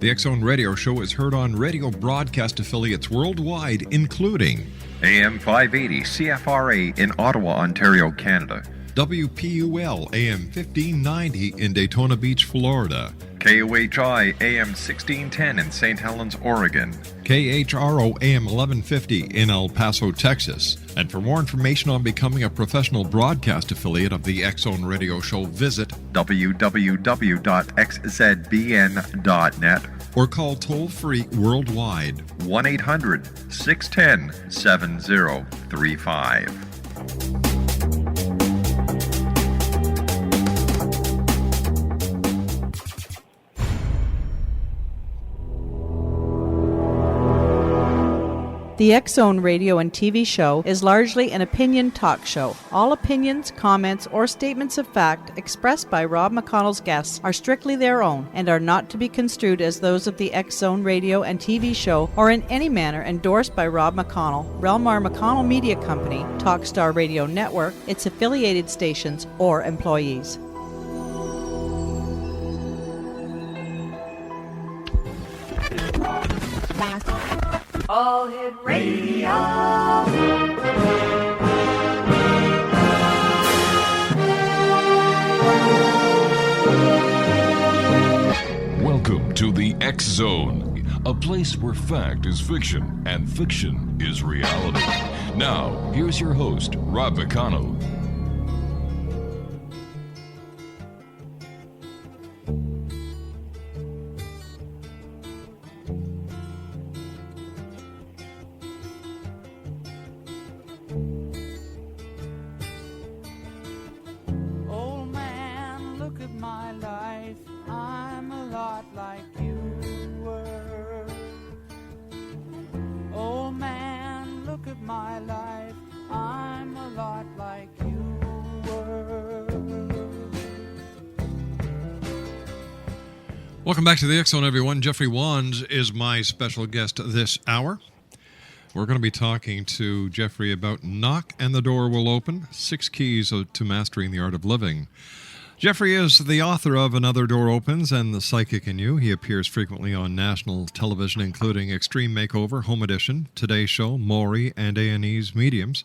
The X Zone Radio Show is heard on radio broadcast affiliates worldwide, including AM 580 CFRA in Ottawa, Ontario, Canada. WPUL AM 1590 in Daytona Beach, Florida. KOHI AM 1610 in St. Helens, Oregon. KHRO AM 1150 in El Paso, Texas. And for more information on becoming a professional broadcast affiliate of the X Zone Radio Show, visit www.xzbn.net or call toll-free worldwide 1-800-610-7035. The X Zone radio and TV show is largely an opinion talk show. All opinions, comments, or statements of fact expressed by Rob McConnell's guests are strictly their own and are not to be construed as those of the X Zone radio and TV show or in any manner endorsed by Rob McConnell, Relmar McConnell Media Company, Talkstar Radio Network, its affiliated stations, or employees. All Hit Radio. Welcome to the X Zone, a place where fact is fiction and fiction is reality. Now, here's your host, Rob McConnell. Welcome back to the X Zone, everyone. Jeffrey Wands is my special guest this hour. We're going to be talking to Jeffrey about Knock and the Door Will Open, 6 Keys to Mastering the Art of Living. Jeffrey is the author of Another Door Opens and The Psychic in You. He appears frequently on national television, including Extreme Makeover, Home Edition, Today's Show, Maury, and A&E's Mediums.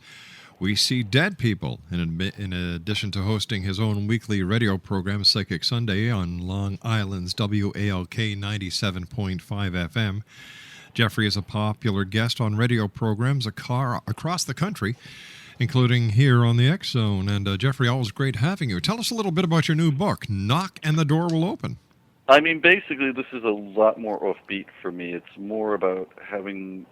We see dead people, in addition to hosting his own weekly radio program, Psychic Sunday, on Long Island's WALK 97.5 FM. Jeffrey is a popular guest on radio programs across the country, including here on the X Zone. And Jeffrey, always great having you. Tell us a little bit about your new book, Knock and the Door Will Open. I mean, basically, this is a lot more offbeat for me. It's more about having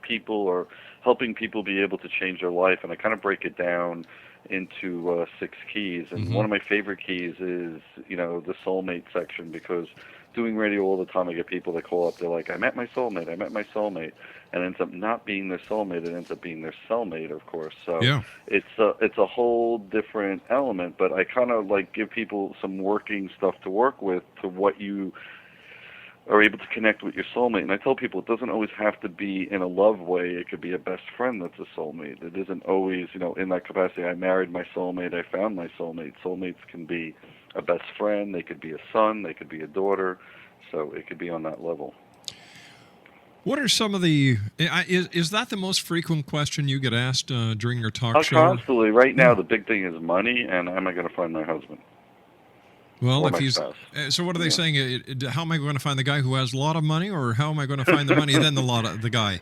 people or helping people be able to change their life, and I kind of break it down into 6 keys. And one of my favorite keys is, the soulmate section, because doing radio all the time, I get people that call up, they're like, I met my soulmate, and it ends up not being their soulmate, it ends up being their cellmate, of course. So yeah. It's a whole different element, but I kind of give people some working stuff to work with to what you are able to connect with your soulmate. And I tell people it doesn't always have to be in a love way. It could be a best friend that's a soulmate. It isn't always, in that capacity, I married my soulmate, I found my soulmate. Soulmates can be a best friend, they could be a son, they could be a daughter, so it could be on that level. What are some of the... Is that the most frequent question you get asked during your talk show? Constantly. Right now, the big thing is money, and am I going to find my husband? Well, if he's... So what are they saying? How am I going to find the guy who has a lot of money, or how am I going to find the money, then the guy?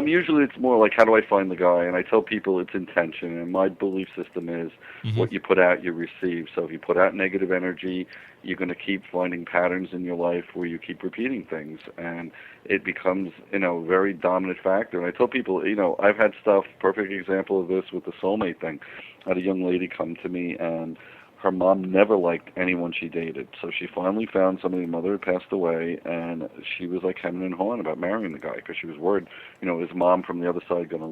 Usually it's more like, how do I find the guy? And I tell people it's intention. And my belief system is what you put out, you receive. So if you put out negative energy, you're going to keep finding patterns in your life where you keep repeating things. And it becomes, a very dominant factor. And I tell people, I've had stuff, perfect example of this with the soulmate thing. I had a young lady come to me, and her mom never liked anyone she dated. So she finally found somebody, her mother had passed away, and she was hemming and hawing about marrying the guy because she was worried, his mom from the other side going to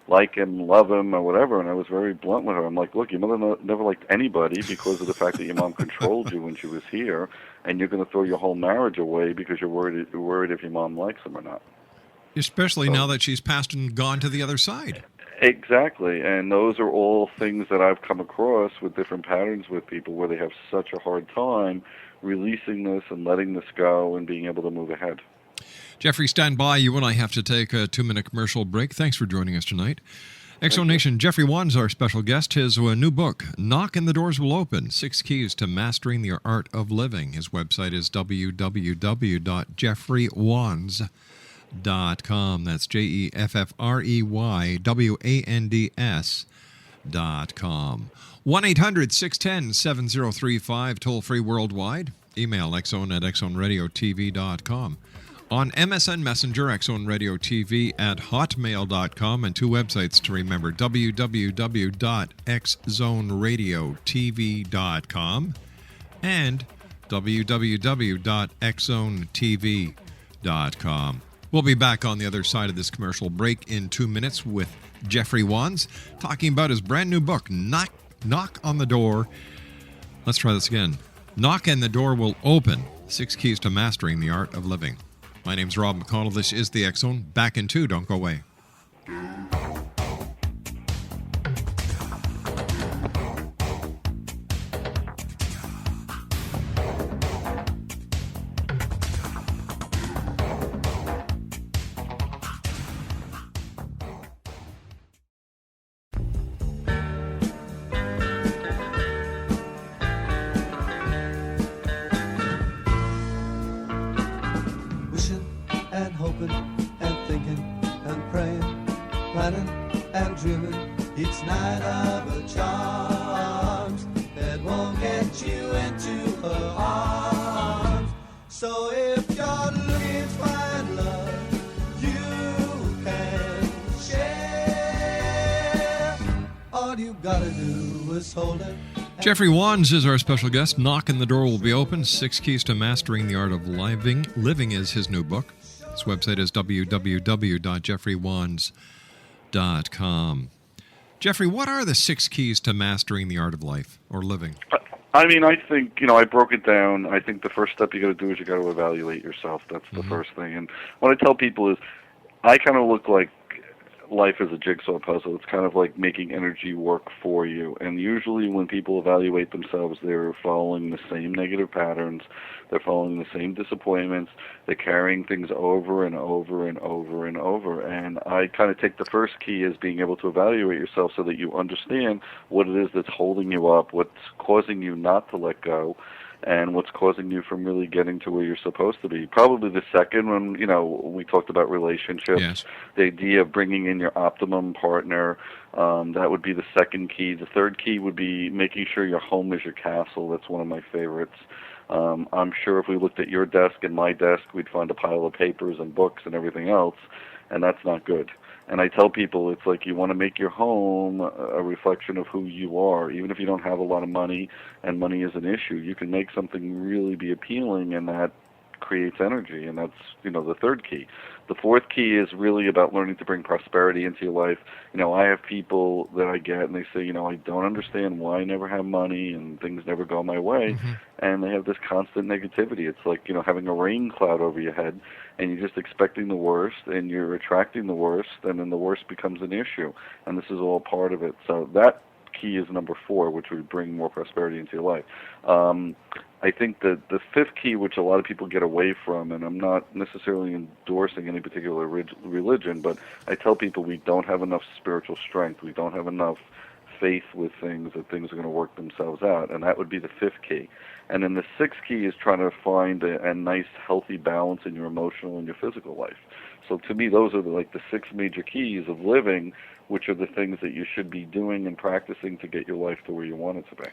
like him, love him, or whatever. And I was very blunt with her. I'm like, look, your mother never liked anybody because of the fact that your mom controlled you when she was here, and you're going to throw your whole marriage away because you're worried if your mom likes him or not. Especially now that she's passed and gone to the other side. Exactly, and those are all things that I've come across with different patterns with people where they have such a hard time releasing this and letting this go and being able to move ahead. Jeffrey, stand by. You and I have to take a 2-minute commercial break. Thanks for joining us tonight. Exo Nation, Jeffrey Wan's our special guest. His new book, Knock and the Doors Will Open, 6 Keys to Mastering the Art of Living. His website is www.jeffreywands.com. That's JEFFREYWANDS.com. 1-800-610-7035, toll-free worldwide. Email exxon@exxonradiotv.com. On MSN Messenger, exxonradiotv@hotmail.com, and 2 websites to remember, www.xzoneradiotv.com and www.xzonetv.com. We'll be back on the other side of this commercial break in 2 minutes with Jeffrey Wands, talking about his brand new book, Knock on the Door. Let's try this again. Knock and the Door Will Open, 6 Keys to Mastering the Art of Living. My name's Rob McConnell. This is the X Zone. Back in 2. Don't go away. And hoping and thinking and praying, planning and dreaming each night of a charms that won't get you into her arms. So if you're looking to find love, you can share. All you gotta do is hold it. Jeffrey Wands is our special guest. Knock and the Door Will Be Open, 6 Keys to Mastering the Art of Living. Living is his new book. His website is www.jeffreywands.com. Jeffrey, what are the 6 keys to mastering the art of life or living? I mean, I think, I broke it down. I think the first step you got to do is you got to evaluate yourself. That's the first thing. And what I tell people is I kind of look like life is a jigsaw puzzle. It's kind of like making energy work for you. And usually when people evaluate themselves, they're following the same negative patterns. They're following the same disappointments. They're carrying things over and over and over and over. And I kind of take the first key as being able to evaluate yourself so that you understand what it is that's holding you up, what's causing you not to let go, and what's causing you from really getting to where you're supposed to be. Probably the second one, we talked about relationships, Yes. The idea of bringing in your optimum partner, that would be the second key. The third key would be making sure your home is your castle. That's one of my favorites. I'm sure if we looked at your desk and my desk, we'd find a pile of papers and books and everything else, and that's not good. And I tell people it's like you want to make your home a reflection of who you are. Even if you don't have a lot of money and money is an issue, you can make something really be appealing, and that creates energy, and that's, the third key. The fourth key is really about learning to bring prosperity into your life. I have people that I get, and they say, I don't understand why I never have money and things never go my way, and they have this constant negativity. It's like, having a rain cloud over your head, and you're just expecting the worst, and you're attracting the worst, and then the worst becomes an issue, and this is all part of it. So that key is number 4, which would bring more prosperity into your life. I think that the fifth key, which a lot of people get away from, and I'm not necessarily endorsing any particular religion, but I tell people we don't have enough spiritual strength. We don't have enough faith with things that things are going to work themselves out, and that would be the fifth key. And then the sixth key is trying to find a nice, healthy balance in your emotional and your physical life. So to me, those are the 6 major keys of living, which are the things that you should be doing and practicing to get your life to where you want it to be.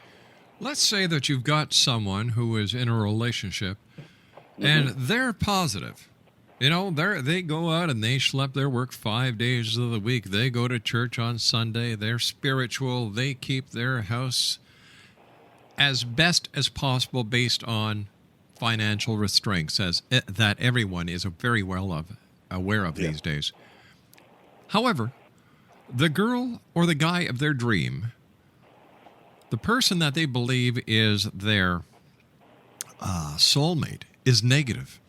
Let's say that you've got someone who is in a relationship and they're positive. They go out and they schlep their work 5 days of the week. They go to church on Sunday. They're spiritual. They keep their house as best as possible based on financial restraints, that everyone is very well aware of these days. However, the girl or the guy of their dream, the person that they believe is their soulmate, is negative.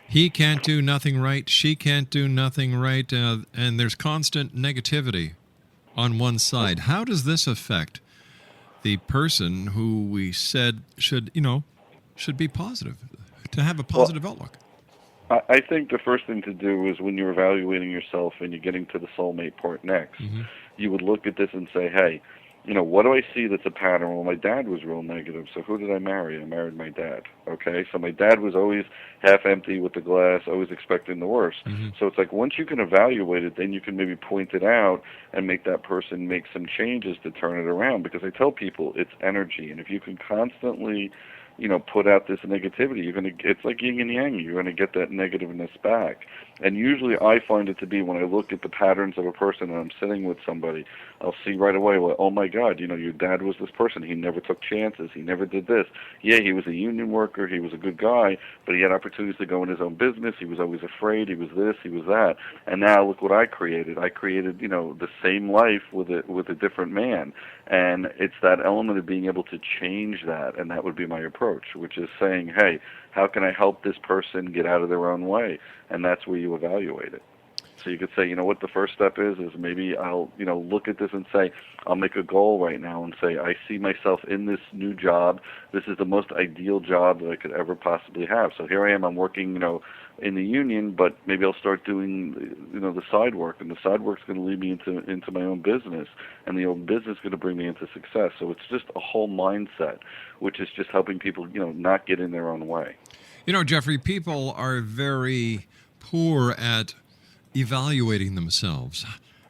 He can't do nothing right. She can't do nothing right. And there's constant negativity on one side. How does this affect the person who we said should be positive, to have a positive outlook? I think the first thing to do is when you're evaluating yourself and you're getting to the soulmate part next, you would look at this and say, hey, what do I see that's a pattern? Well, my dad was real negative, so who did I marry? I married my dad, okay? So my dad was always half empty with the glass, always expecting the worst. So it's like once you can evaluate it, then you can maybe point it out and make that person make some changes to turn it around, because I tell people it's energy, and if you can constantly put out this negativity, it's like yin and yang, you're going to get that negativeness back. And usually I find it to be when I look at the patterns of a person and I'm sitting with somebody, I'll see right away, well, oh my God, your dad was this person. He never took chances. He never did this. Yeah, he was a union worker. He was a good guy, but he had opportunities to go in his own business. He was always afraid. He was this, he was that. And now look what I created. I created, the same life with a different man. And it's that element of being able to change that, and that would be my approach, which is saying, hey, how can I help this person get out of their own way? And that's where you evaluate it. So you could say, what the first step is maybe I'll, look at this and say, I'll make a goal right now and say, I see myself in this new job. This is the most ideal job that I could ever possibly have. So here I am, I'm working, in the union, but maybe I'll start doing, the side work, and the side work's going to lead me into my own business, and the own business is going to bring me into success. So it's just a whole mindset, which is just helping people, not get in their own way. Jeffrey, people are very poor at evaluating themselves.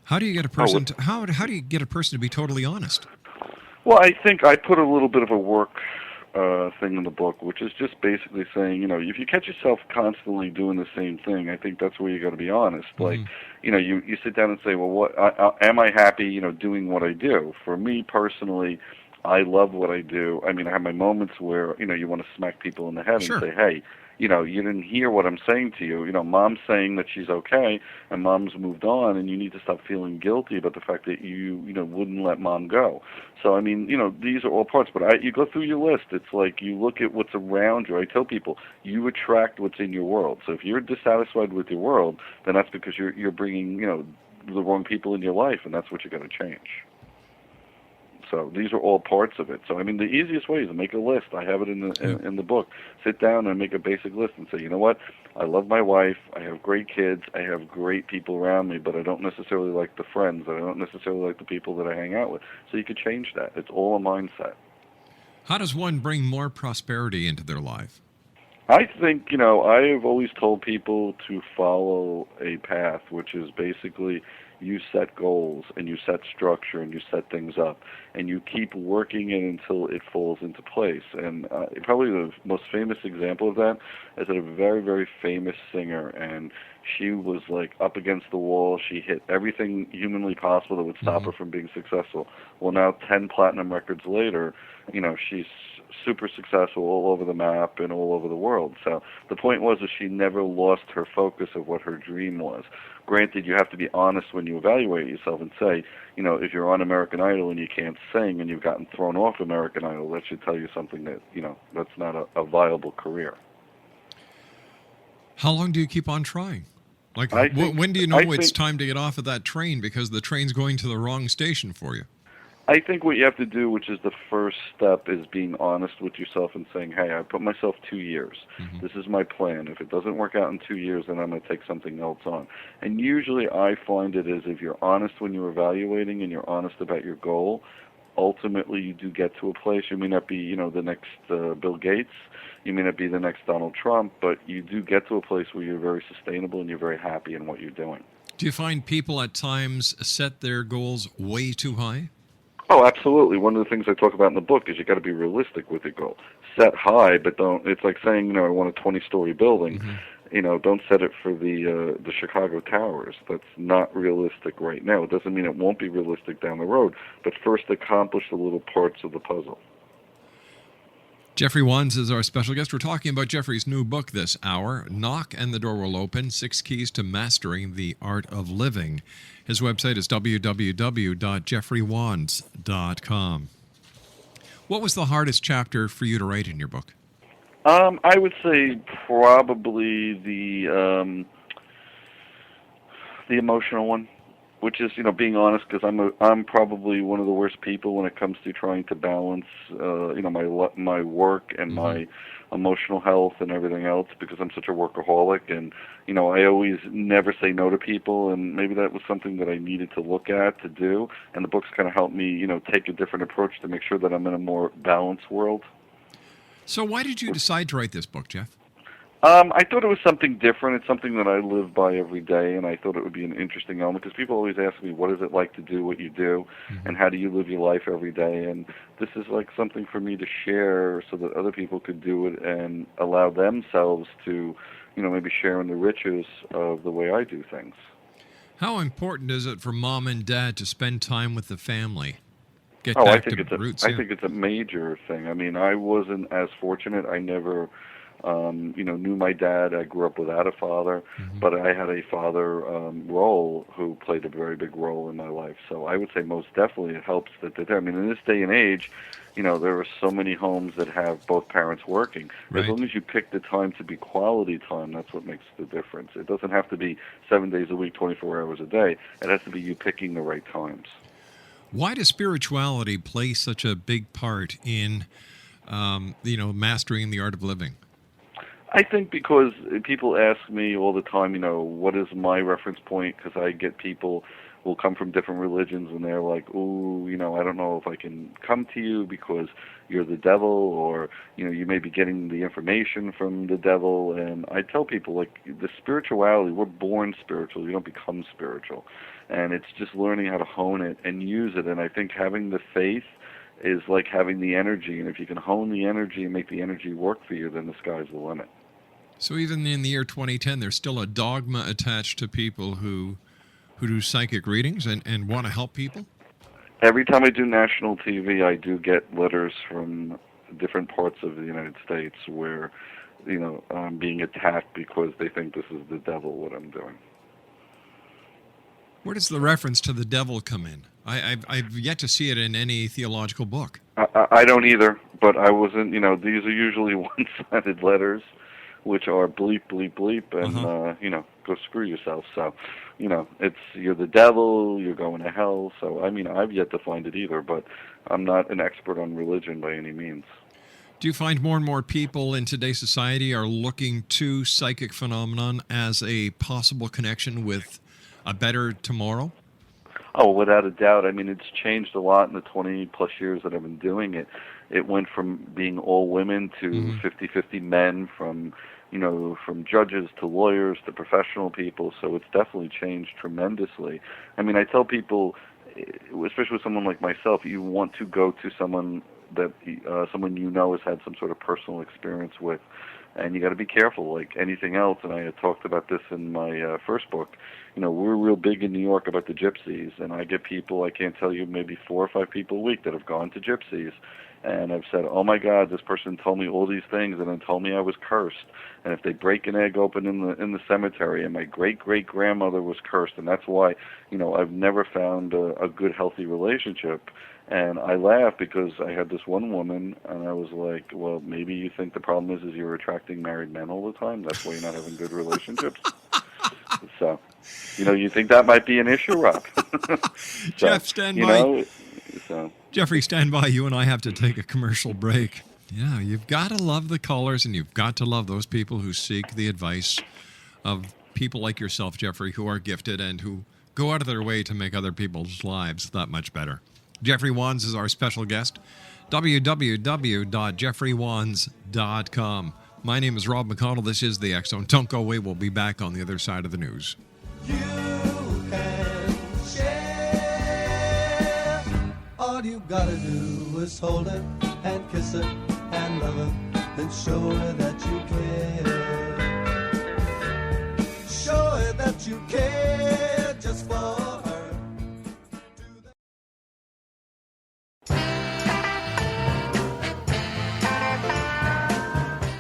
How do you get a person how do you get a person to be totally honest? Well, I think I put a little bit of a work thing in the book, which is just basically saying, if you catch yourself constantly doing the same thing, I think that's where you got to be honest. Like, you sit down and say, well, what am I happy, doing what I do? For me personally, I love what I do. I mean, I have my moments where, you want to smack people in the head and say, hey, you didn't hear what I'm saying to you. Mom's saying that she's okay, and Mom's moved on, and you need to stop feeling guilty about the fact that you wouldn't let Mom go. So, I mean, these are all parts. But you go through your list. It's like you look at what's around you. I tell people, you attract what's in your world. So if you're dissatisfied with your world, then that's because you're bringing, the wrong people in your life, and that's what you got to change. So these are all parts of it. So, I mean, the easiest way is to make a list. I have it in the book. Sit down and make a basic list and say, you know what? I love my wife. I have great kids. I have great people around me, but I don't necessarily like the friends. I don't necessarily like the people that I hang out with. So you could change that. It's all a mindset. How does one bring more prosperity into their life? I think, I have always told people to follow a path, which is basically you set goals and you set structure and you set things up and you keep working it until it falls into place. And probably the most famous example of that is a very, very famous singer, and she was like up against the wall. She hit everything humanly possible that would stop her from being successful. Well, now 10 platinum records later, she's super successful all over the map and all over the world. So the point was that she never lost her focus of what her dream was. Granted, you have to be honest when you evaluate yourself and say, if you're on American Idol and you can't sing and you've gotten thrown off American Idol, that should tell you something that, that's not a viable career. How long do you keep on trying? Like, when do you know it's time to get off of that train because the train's going to the wrong station for you? I think what you have to do, which is the first step, is being honest with yourself and saying, hey, I put myself 2 years. This is my plan. If it doesn't work out in 2 years, then I'm going to take something else on. And usually I find it is if you're honest when you're evaluating and you're honest about your goal, ultimately you do get to a place. You may not be, the next Bill Gates. You may not be the next Donald Trump, but you do get to a place where you're very sustainable and you're very happy in what you're doing. Do you find people at times set their goals way too high? Oh, absolutely. One of the things I talk about in the book is you got to be realistic with your goal. Set high, but don't. It's like saying, I want a 20-story building. Don't set it for the Chicago Towers. That's not realistic right now. It doesn't mean it won't be realistic down the road, but first accomplish the little parts of the puzzle. Jeffrey Wands is our special guest. We're talking about Jeffrey's new book this hour, Knock and the Door Will Open, 6 Keys to Mastering the Art of Living. His website is www.jeffreywands.com. What was the hardest chapter for you to write in your book? I would say probably the emotional one. which is, being honest, because I'm probably one of the worst people when it comes to trying to balance, my work and my emotional health and everything else, because I'm such a workaholic, and I always never say no to people, and maybe that was something that I needed to look at to do, and the books kind of helped me, take a different approach to make sure that I'm in a more balanced world. So why did you decide to write this book, Jeff? I thought it was something different. It's something that I live by every day, and I thought it would be an interesting element, because people always ask me, what is it like to do what you do, and how do you live your life every day? And this is like something for me to share so that other people could do it and allow themselves to, maybe share in the riches of the way I do things. How important is it for mom and dad to spend time with the family? I think it's a major thing. I mean, I wasn't as fortunate. I never knew my dad. I grew up without a father, but I had a father role who played a very big role in my life. So I would say most definitely it helps that they're there. I mean, in this day and age, there are so many homes that have both parents working. Right. As long as you pick the time to be quality time, that's what makes the difference. It doesn't have to be 7 days a week, 24 hours a day. It has to be you picking the right times. Why does spirituality play such a big part in, mastering the art of living? I think because people ask me all the time, what is my reference point? Because I get people will come from different religions, and they're like, ooh, I don't know if I can come to you because you're the devil, or, you may be getting the information from the devil. And I tell people, like, the spirituality, we're born spiritual. You don't become spiritual. And it's just learning how to hone it and use it. And I think having the faith is like having the energy. And if you can hone the energy and make the energy work for you, then the sky's the limit. So even in the year 2010, there's still a dogma attached to people who do psychic readings and want to help people? Every time I do national TV, I do get letters from different parts of the United States where, I'm being attacked because they think this is the devil, what I'm doing. Where does the reference to the devil come in? I've yet to see it in any theological book. I don't either, but I wasn't, these are usually one-sided letters, which are bleep, bleep, bleep, and, go screw yourself. So, you're the devil, you're going to hell. So, I've yet to find it either, but I'm not an expert on religion by any means. Do you find more and more people in today's society are looking to psychic phenomenon as a possible connection with a better tomorrow? Oh, without a doubt. It's changed a lot in the 20-plus years that I've been doing it. It went from being all women to 50-50 men, from judges to lawyers to professional people. So it's definitely changed tremendously. I tell people, especially with someone like myself, you want to go to someone that someone has had some sort of personal experience with. And you got to be careful, like anything else. And I had talked about this in my first book. We're real big in New York about the gypsies, and I get people, I can't tell you, maybe 4 or 5 people a week that have gone to gypsies. And I've said, oh my God, this person told me all these things and then told me I was cursed. And if they break an egg open in the cemetery, and my great-great-grandmother was cursed, and that's why, I've never found a good, healthy relationship. And I laugh because I had this one woman, and I was like, well, maybe you think the problem is you're attracting married men all the time. That's why you're not having good relationships. So, you think that might be an issue, Rob? Jeff, stand by. Jeffrey, stand by. You and I have to take a commercial break. Yeah, you've got to love the callers, and you've got to love those people who seek the advice of people like yourself, Jeffrey, who are gifted and who go out of their way to make other people's lives that much better. Jeffrey Wands is our special guest. www.jeffreywands.com. My name is Rob McConnell. This is The X Zone. Don't go away. We'll be back on the other side of the news. You can share. All you gotta do is hold her and kiss her and love her and show her that you care. Show her that you care just for her.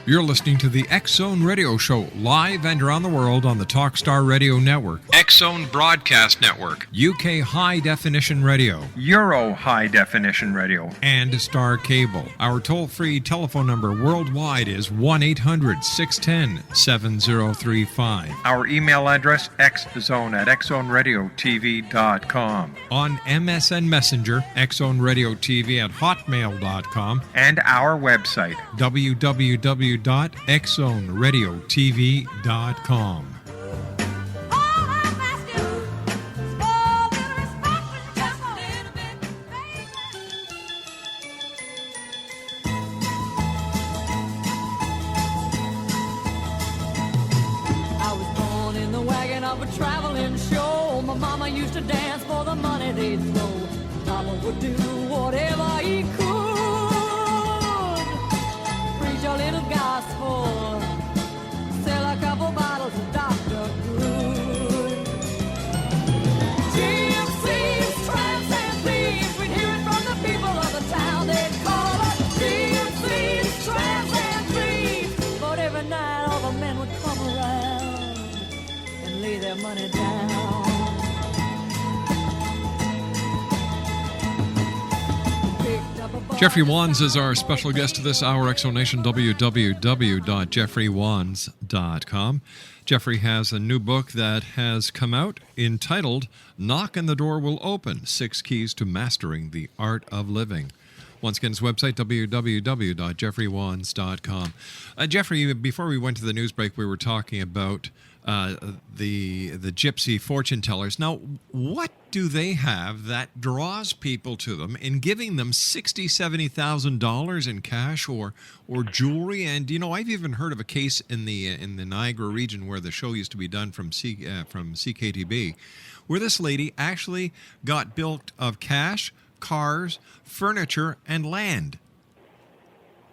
You're listening to the X-Zone Radio Show, live and around the world on the Talkstar Radio Network, X-Zone Broadcast Network, UK High Definition Radio, Euro High Definition Radio, and Star Cable. Our toll-free telephone number worldwide is 1-800-610-7035. Our email address, xzone@xzoneradiotv.com. On MSN Messenger, X-Zone Radio TV at hotmail.com, And our website, www.xzoneradiotv.com. Traveling show. My mama used to dance for the money they'd throw. Papa would do whatever he could. Preach a little gospel, sell a couple bottles of Dr. Good. Gypsies, tramps, and thieves, we'd hear it from the people of the town. They'd call us gypsies, tramps, and thieves. But every night all the men would come around and lay their money down. Jeffrey Wands is our special guest this hour, Exonation, www.jeffreywands.com. Jeffrey has a new book that has come out entitled Knock and the Door Will Open, 6 Keys to Mastering the Art of Living. Once again, his website, www.jeffreywands.com. Jeffrey, before we went to the news break, we were talking about the gypsy fortune tellers. Now, what do they have that draws people to them in giving them $60,000, $70,000 in cash or jewelry? And you know, I've even heard of a case in the Niagara region where the show used to be done from CKTB, where this lady actually got built of cash, cars, furniture, and land.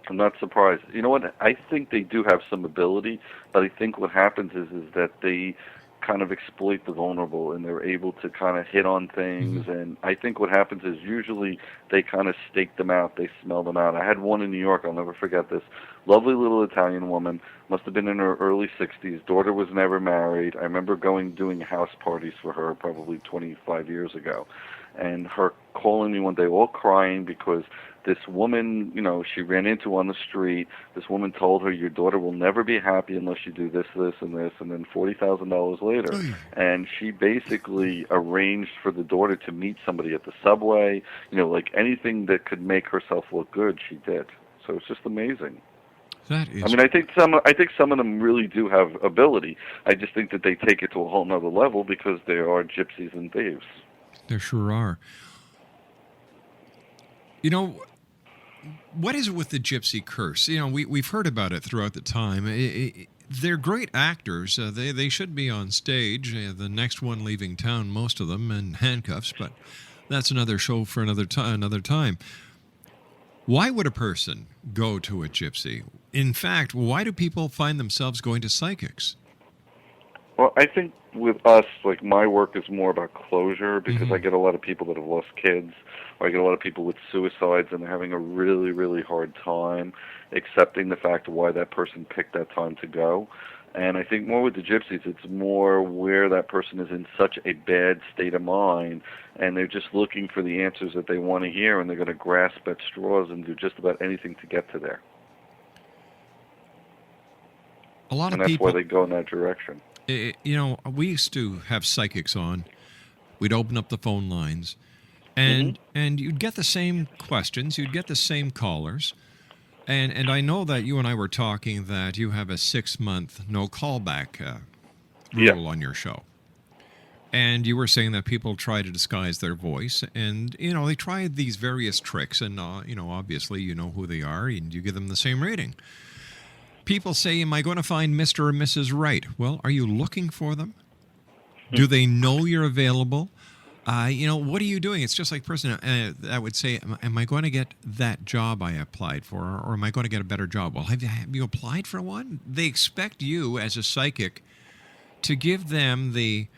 I'm not surprised. You know what? I think they do have some ability, but I think what happens is that they kind of exploit the vulnerable, and they're able to kind of hit on things. Mm-hmm. And I think what happens is usually they kind of stake them out, they smell them out. I had one in New York, I'll never forget this. Lovely little Italian woman, must have been in her early 60s. Daughter was never married. I remember doing house parties for her probably 25 years ago. And her calling me one day all crying because this woman, you know, she ran into on the street. This woman told her, your daughter will never be happy unless you do this, this, and this, and then $40,000 later. And she basically arranged for the daughter to meet somebody at the subway. You know, like anything that could make herself look good, she did. So it's just amazing. That is... I mean, I think some of them really do have ability. I just think that they take it to a whole nother level because they are gypsies and thieves. There sure are. You know, what is it with the gypsy curse? You know, we've heard about it throughout the time. They're great actors. They should be on stage. The next one leaving town, most of them, in handcuffs. But that's another show for another time. Why would a person go to a gypsy? In fact, why do people find themselves going to psychics? Well, I think with us, like my work is more about closure because Mm-hmm. I get a lot of people that have lost kids, or I get a lot of people with suicides and they're having a really, really hard time accepting the fact of why that person picked that time to go. And I think more with the gypsies, it's more where that person is in such a bad state of mind and they're just looking for the answers that they want to hear, and they're going to grasp at straws and do just about anything to get to there. A lot and of that's people... why they go in that direction. You know, we used to have psychics on. We'd open up the phone lines, and you'd get the same questions. You'd get the same callers. And I know that you and I were talking that you have a 6-month no callback rule on your show. And you were saying that people try to disguise their voice, and, you know, they try these various tricks, and, you know, obviously you know who they are, and you give them the same rating. People say, am I going to find Mr. or Mrs. Right? Well, are you looking for them? Do they know you're available? You know, what are you doing? It's just like a person that would say, am I going to get that job I applied for, or am I going to get a better job? Well, have you applied for one? They expect you as a psychic to give them the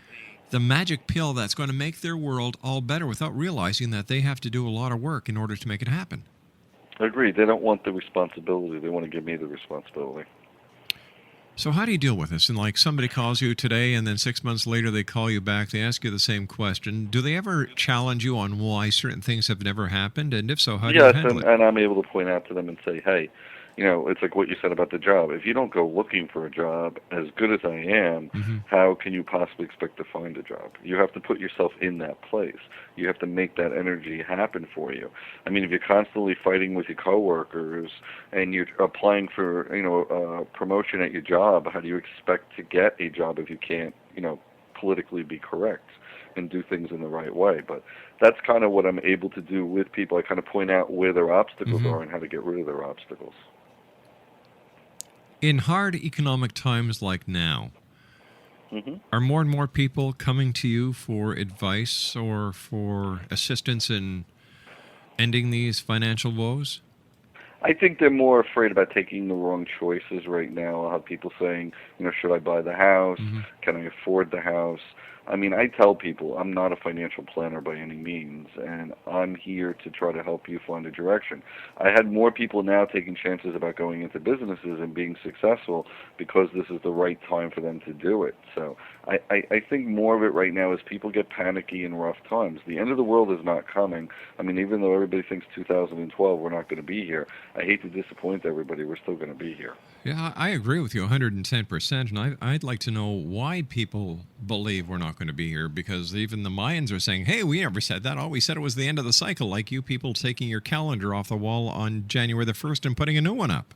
magic pill that's going to make their world all better without realizing that they have to do a lot of work in order to make it happen. Agreed. They don't want the responsibility. They want to give me the responsibility. So how do you deal with this? And like somebody calls you today and then 6 months later they call you back, they ask you the same question. Do they ever challenge you on why certain things have never happened? And if so, how do you handle it? And I'm able to point out to them and say, hey, it's like what you said about the job. If you don't go looking for a job, as good as I am, how can you possibly expect to find a job? You have to put yourself in that place. You have to make that energy happen for you. I mean, if you're constantly fighting with your coworkers and you're applying for, a promotion at your job, how do you expect to get a job if you can't, politically be correct and do things in the right way? But that's kind of what I'm able to do with people. I kind of point out where their obstacles are and how to get rid of their obstacles. In hard economic times like now, are more and more people coming to you for advice or for assistance in ending these financial woes? I think they're more afraid about taking the wrong choices right now. I'll have people saying, should I buy the house? Can I afford the house? I mean, I tell people I'm not a financial planner by any means, and I'm here to try to help you find a direction. I had more people now taking chances about going into businesses and being successful because this is the right time for them to do it. So I think more of it right now is people get panicky in rough times. The end of the world is not coming. I mean, even though everybody thinks 2012 we're not going to be here, I hate to disappoint everybody. We're still going to be here. Yeah, I agree with you 110%, and I'd like to know why people believe we're not going to be here, because even the Mayans are saying, hey, we never said that. All we said it was the end of the cycle, like you people taking your calendar off the wall on January the 1st and putting a new one up.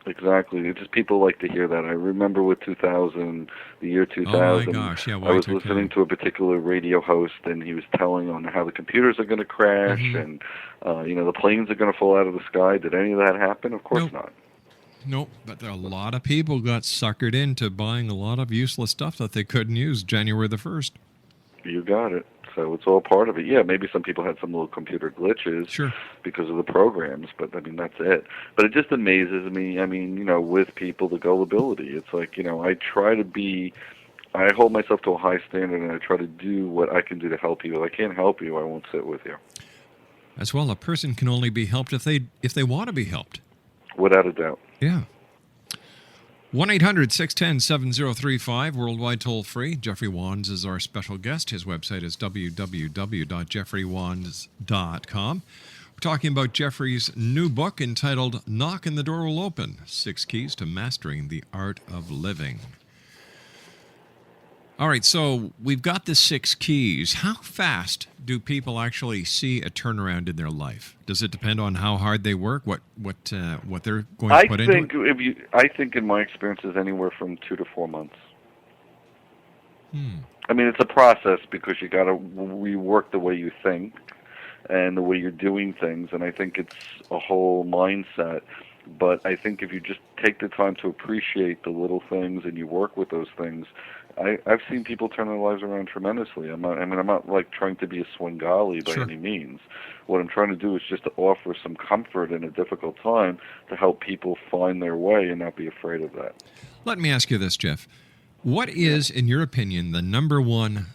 Exactly. It's just people like to hear that. I remember with 2000, the year 2000, oh my gosh, yeah, I was listening to a particular radio host, and he was telling on how the computers are going to crash and, the planes are going to fall out of the sky. Did any of that happen? Of course not. Nope, but a lot of people got suckered into buying a lot of useless stuff that they couldn't use January the 1st. You got it. So it's all part of it. Yeah, maybe some people had some little computer glitches because of the programs, but I mean, that's it. But it just amazes me, with people, the gullibility. It's like, I hold myself to a high standard, and I try to do what I can do to help you. If I can't help you, I won't sit with you. As well, a person can only be helped if they want to be helped. Without a doubt. Yeah. 1-800-610-7035, worldwide toll-free. Jeffrey Wands is our special guest. His website is www.jeffreywands.com. We're talking about Jeffrey's new book entitled Knock and the Door Will Open, 6 Keys to Mastering the Art of Living. All right, so we've got the 6 keys. How fast do people actually see a turnaround in their life? Does it depend on how hard they work, what they're going to put into it? I think in my experience is anywhere from 2 to 4 months. I mean, it's a process because you got to rework the way you think and the way you're doing things, and I think it's a whole mindset. But I think if you just take the time to appreciate the little things and you work with those things, I've seen people turn their lives around tremendously. I'm not like trying to be a Svengali by any means. What I'm trying to do is just to offer some comfort in a difficult time to help people find their way and not be afraid of that. Let me ask you this, Jeff. What is, in your opinion, the number one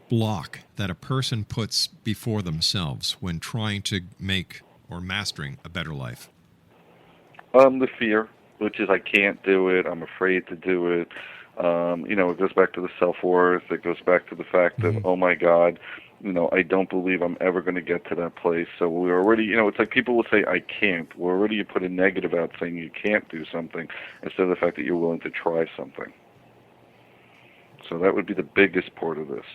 block that a person puts before themselves when trying to make or mastering a better life? The fear, which is I can't do it, I'm afraid to do it. It goes back to the self-worth. It goes back to the fact that, oh my God, I don't believe I'm ever going to get to that place. So we're already, it's like people will say, I can't. We're already put a negative out saying you can't do something instead of the fact that you're willing to try something. So that would be the biggest part of this.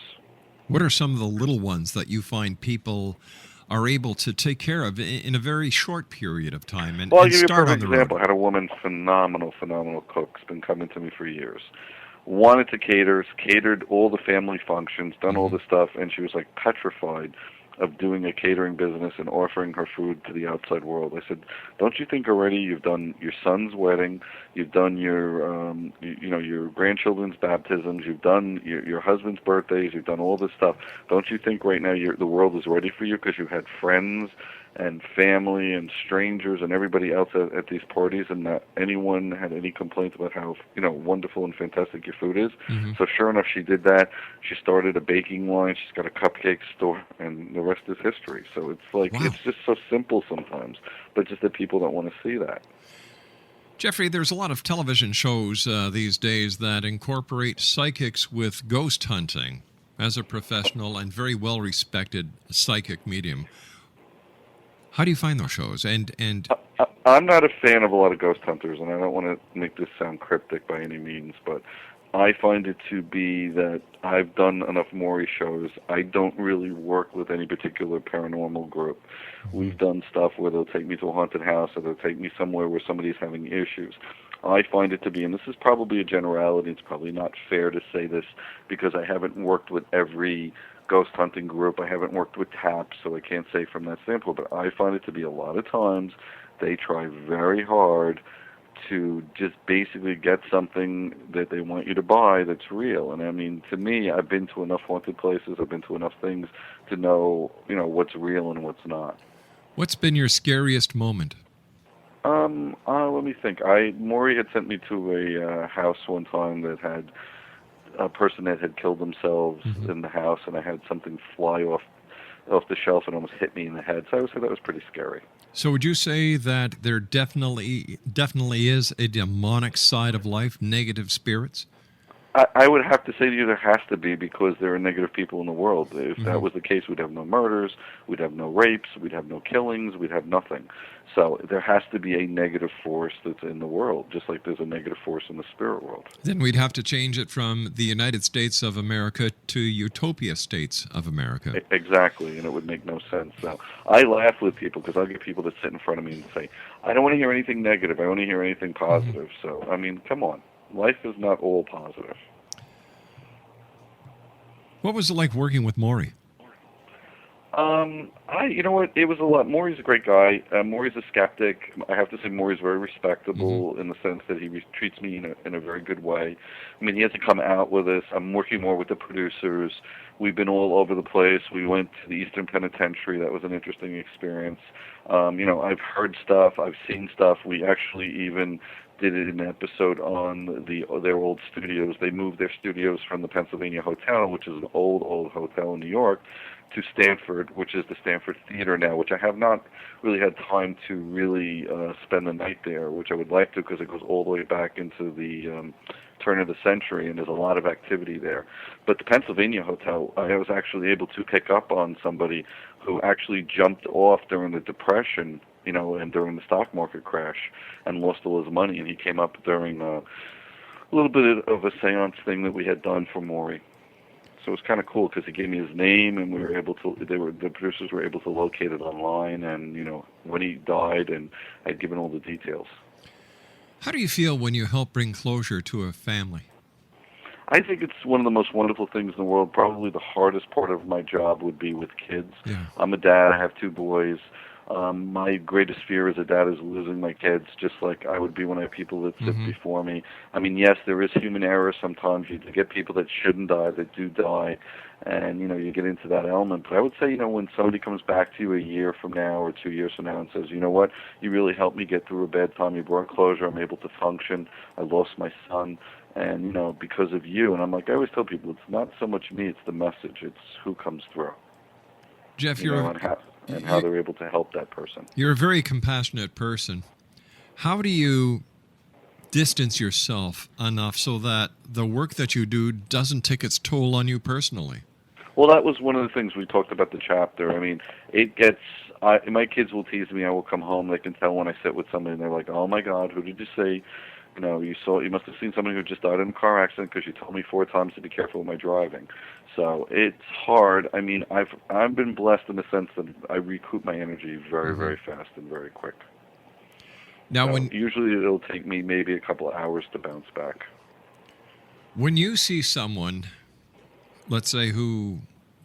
What are some of the little ones that you find people are able to take care of in a very short period of time and, I'll give you start a on the perfect example. road? I had a woman, phenomenal cook, has been coming to me for years. Wanted to catered all the family functions, done all the stuff, and she was like petrified of doing a catering business and offering her food to the outside world. I said, don't you think already you've done your son's wedding, you've done your, your grandchildren's baptisms, you've done your husband's birthdays, you've done all this stuff. Don't you think right now the world is ready for you because you had friends and family and strangers and everybody else at these parties, and not anyone had any complaints about how wonderful and fantastic your food is. Mm-hmm. So sure enough, she did that. She started a baking line. She's got a cupcake store, and the rest is history. So it's like, Wow. It's just so simple sometimes, but just that people don't want to see that. Jeffrey, there's a lot of television shows these days that incorporate psychics with ghost hunting as a professional and very well-respected psychic medium. How do you find those shows? And I'm not a fan of a lot of ghost hunters, and I don't want to make this sound cryptic by any means, but I find it to be that I've done enough Maury shows. I don't really work with any particular paranormal group. We've done stuff where they'll take me to a haunted house, or they'll take me somewhere where somebody's having issues. I find it to be, and this is probably a generality, it's probably not fair to say this because I haven't worked with every ghost hunting group. I haven't worked with TAPS, so I can't say from that standpoint, but I find it to be a lot of times they try very hard to just basically get something that they want you to buy that's real. And I mean, to me, I've been to enough haunted places, I've been to enough things to know, what's real and what's not. what's been your scariest moment? Let me think. Maury had sent me to a house one time that had a person that had killed themselves in the house, and I had something fly off the shelf and almost hit me in the head. So I would say that was pretty scary. So would you say that there definitely is a demonic side of life, negative spirits? I would have to say to you there has to be, because there are negative people in the world. If that was the case, we'd have no murders, we'd have no rapes, we'd have no killings, we'd have nothing. So there has to be a negative force that's in the world, just like there's a negative force in the spirit world. Then we'd have to change it from the United States of America to Utopia States of America. Exactly, and it would make no sense. So I laugh with people because I'll get people that sit in front of me and say, I don't want to hear anything negative, I want to hear anything positive. So, I mean, come on. Life is not all positive. What was it like working with Maury? You know what? It was a lot. Maury's a great guy. Maury's a skeptic. I have to say Maury's very respectable in the sense that he treats me in a very good way. I mean, he hasn't come out with us. I'm working more with the producers. We've been all over the place. We went to the Eastern Penitentiary. That was an interesting experience. I've heard stuff. I've seen stuff. We actually even did an episode on their old studios. They moved their studios from the Pennsylvania Hotel, which is an old hotel in New York, to Stanford, which is the Stanford Theater now, which I have not really had time to really spend the night there, which I would like to, because it goes all the way back into the turn of the century, and there's a lot of activity there. But the Pennsylvania Hotel, I was actually able to pick up on somebody who actually jumped off during the Depression, and during the stock market crash, and lost all his money, and he came up during a little bit of a seance thing that we had done for Maury. So it was kind of cool because he gave me his name, and the producers were able to locate it online, and when he died, and I'd given all the details. How do you feel when you help bring closure to a family? I think it's one of the most wonderful things in the world. Probably the hardest part of my job would be with kids. Yeah. I'm a dad. I have 2 boys. My greatest fear as a dad is losing my kids, just like I would be when I have people that sit before me. I mean, yes, there is human error sometimes. You get people that shouldn't die, that do die, and, you get into that element. But I would say, when somebody comes back to you a year from now or 2 years from now and says, you know what, you really helped me get through a bad time. You brought closure. I'm able to function. I lost my son, and, because of you. And I'm like, I always tell people, it's not so much me, it's the message. It's who comes through. Jeff, And how they're able to help that person. You're a very compassionate person. How do you distance yourself enough so that the work that you do doesn't take its toll on you personally? Well, that was one of the things we talked about the chapter. I mean, my kids will tease me. I will come home. They can tell when I sit with somebody, and they're like, oh, my God, who did you say? You must have seen somebody who just died in a car accident because you told me 4 times to be careful with my driving. So it's hard. I mean, I've been blessed in the sense that I recoup my energy very, very fast and very quick. Now, usually it'll take me maybe a couple of hours to bounce back. When you see someone, let's say, who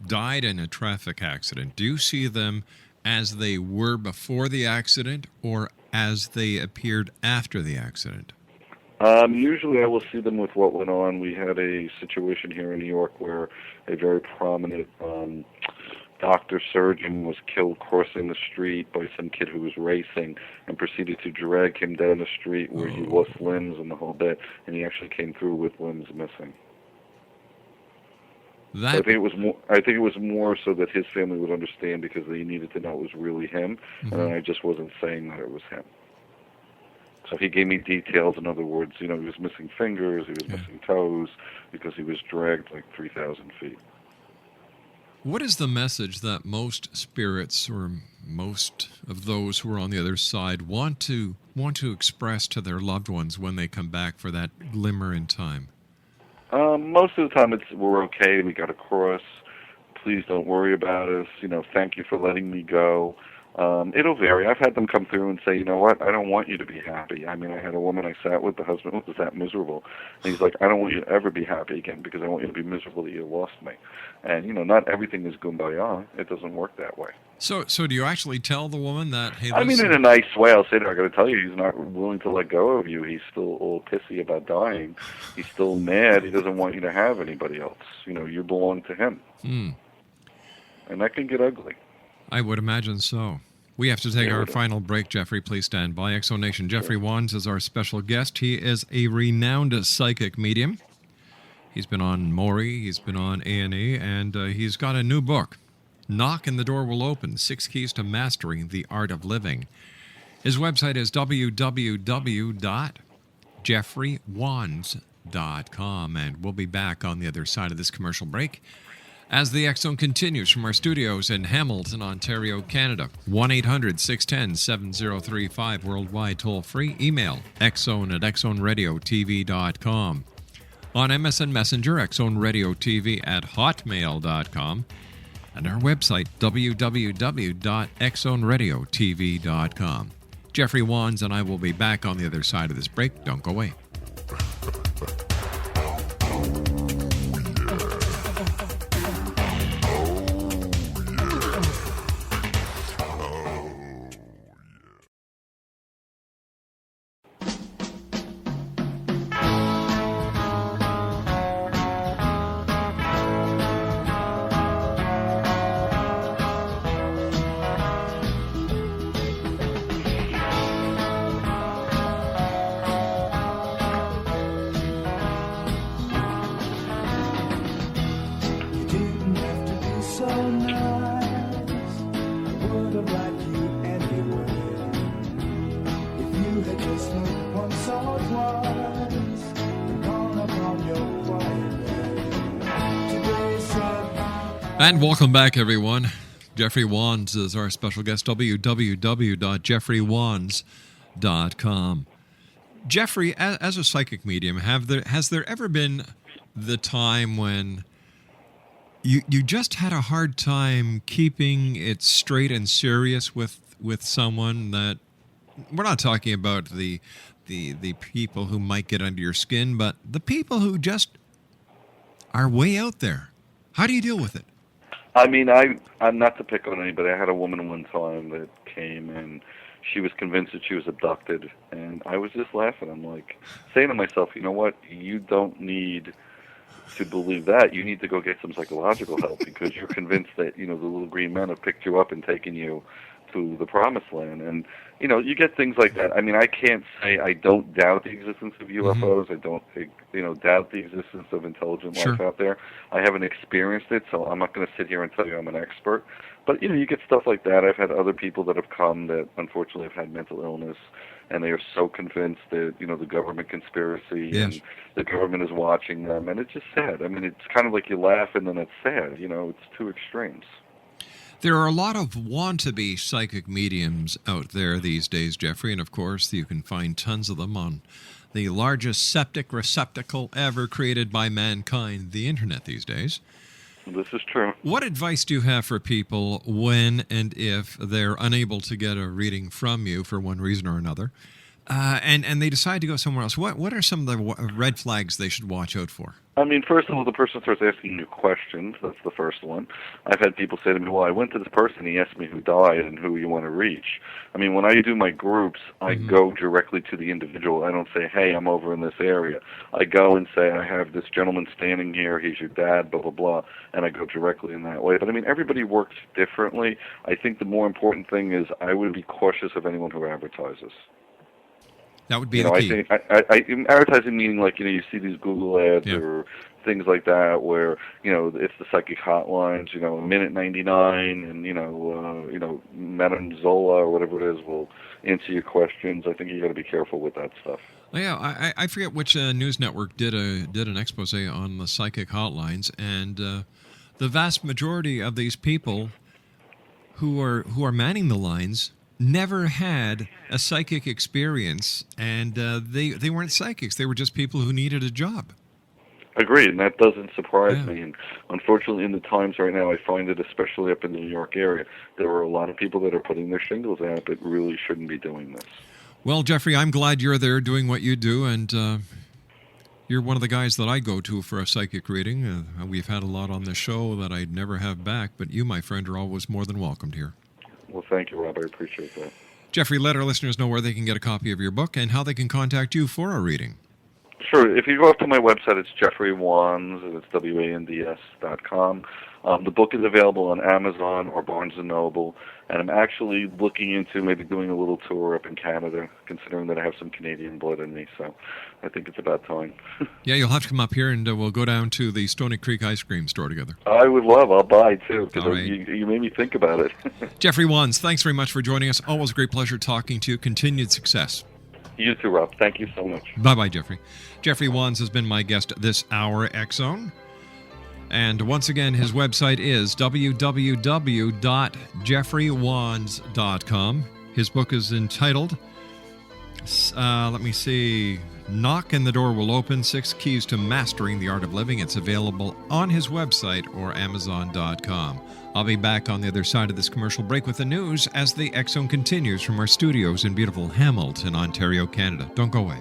died in a traffic accident, do you see them as they were before the accident or as they appeared after the accident? Usually I will see them with what went on. We had a situation here in New York where a very prominent doctor surgeon was killed crossing the street by some kid who was racing and proceeded to drag him down the street where he lost limbs and the whole bit, and he actually came through with limbs missing. I think it was more so that his family would understand, because they needed to know it was really him, and I just wasn't saying that it was him. So he gave me details. In other words, he was missing fingers, he was missing toes, because he was dragged like 3,000 feet. What is the message that most spirits, or most of those who are on the other side, want to express to their loved ones when they come back for that glimmer in time? Most of the time it's, we're okay, we got across, please don't worry about us, thank you for letting me go. It'll vary. I've had them come through and say, you know what, I don't want you to be happy. I mean, I had a woman I sat with, the husband was that miserable. And he's like, I don't want you to ever be happy again, because I want you to be miserable that you lost me. And, not everything is kumbaya. It doesn't work that way. So do you actually tell the woman that, hey, I mean, in a nice way, I'll say to her, I got to tell you, he's not willing to let go of you. He's still all pissy about dying. He's still mad. He doesn't want you to have anybody else. You belong to him. And that can get ugly. I would imagine so. We have to take our final break, Jeffrey. Please stand by. Exonation. Jeffrey Wands is our special guest. He is a renowned psychic medium. He's been on Maury, he's been on A&E, and he's got a new book, Knock and the Door Will Open, 6 Keys to Mastering the Art of Living. His website is www.jeffreywands.com, and we'll be back on the other side of this commercial break as the X Zone continues from our studios in Hamilton, Ontario, Canada. 1-800-610-7035, worldwide toll-free. Email xzone@xzoneradiotv.com. On MSN Messenger, xzoneradiotv@hotmail.com. And our website, www.xzoneradiotv.com. Jeffrey Wands and I will be back on the other side of this break. Don't go away. And welcome back, everyone. Jeffrey Wands is our special guest, www.jeffreywands.com. Jeffrey, as a psychic medium, has there ever been the time when you just had a hard time keeping it straight and serious with someone? That we're not talking about the people who might get under your skin, but the people who just are way out there. How do you deal with it? I mean, I'm not to pick on anybody. I had a woman one time that came and she was convinced that she was abducted, and I was just laughing. I'm like, saying to myself, you know what? You don't need to believe that. You need to go get some psychological help, because you're convinced that, the little green men have picked you up and taken you to the promised land. And, you get things like that. I mean, I can't say I don't doubt the existence of UFOs. I don't, doubt the existence of intelligent life out there. I haven't experienced it, so I'm not going to sit here and tell you I'm an expert. But, you get stuff like that. I've had other people that have come that unfortunately have had mental illness, and they are so convinced that, the government conspiracy and the government is watching them, and it's just sad. I mean, it's kind of like you laugh and then it's sad. It's two extremes. There are a lot of want-to-be psychic mediums out there these days, Jeffrey, and of course you can find tons of them on the largest septic receptacle ever created by mankind, the Internet these days. This is true. What advice do you have for people when and if they're unable to get a reading from you for one reason or another? and they decide to go somewhere else. What are some of the red flags they should watch out for? I mean, first of all, the person starts asking you questions. That's the first one. I've had people say to me, well, I went to this person, he asked me who died and who you want to reach. I mean, when I do my groups, I go directly to the individual. I don't say, hey, I'm over in this area. I go and say, I have this gentleman standing here, he's your dad, blah, blah, blah, and I go directly in that way. But, I mean, everybody works differently. I think the more important thing is I would be cautious of anyone who advertises. That would be the key. I think advertising meaning like, you see these Google ads or things like that where, it's the psychic hotlines, a minute 99 and, Madame Zola or whatever it is will answer your questions. I think you got to be careful with that stuff. Well, yeah, I forget which news network did an expose on the psychic hotlines, and the vast majority of these people who are manning the lines never had a psychic experience, and they weren't psychics. They were just people who needed a job. Agreed, and that doesn't surprise me. And unfortunately, in the times right now, I find it, especially up in the New York area, there are a lot of people that are putting their shingles out that really shouldn't be doing this. Well, Jeffrey, I'm glad you're there doing what you do, and you're one of the guys that I go to for a psychic reading. We've had a lot on the show that I'd never have back, but you, my friend, are always more than welcomed here. Well, thank you, Rob. I appreciate that. Jeffrey, let our listeners know where they can get a copy of your book and how they can contact you for a reading. Sure. If you go up to my website, it's Jeffrey Wands, and it's WANDS.com. The book is available on Amazon or Barnes & Noble, and I'm actually looking into maybe doing a little tour up in Canada, considering that I have some Canadian blood in me, so I think it's about time. Yeah, you'll have to come up here, and we'll go down to the Stony Creek ice cream store together. I would love. I'll buy, too, because right. you made me think about it. Jeffrey Wands, thanks very much for joining us. Always a great pleasure talking to you. Continued success. You too, Rob. Thank you so much. Bye-bye, Jeffrey. Jeffrey Wands has been my guest this hour, X-Zone. And once again, his website is www.jeffreywands.com. His book is entitled, Knock and the Door Will Open, 6 Keys to Mastering the Art of Living. It's available on his website or Amazon.com. I'll be back on the other side of this commercial break with the news as the X-Zone continues from our studios in beautiful Hamilton, Ontario, Canada. Don't go away.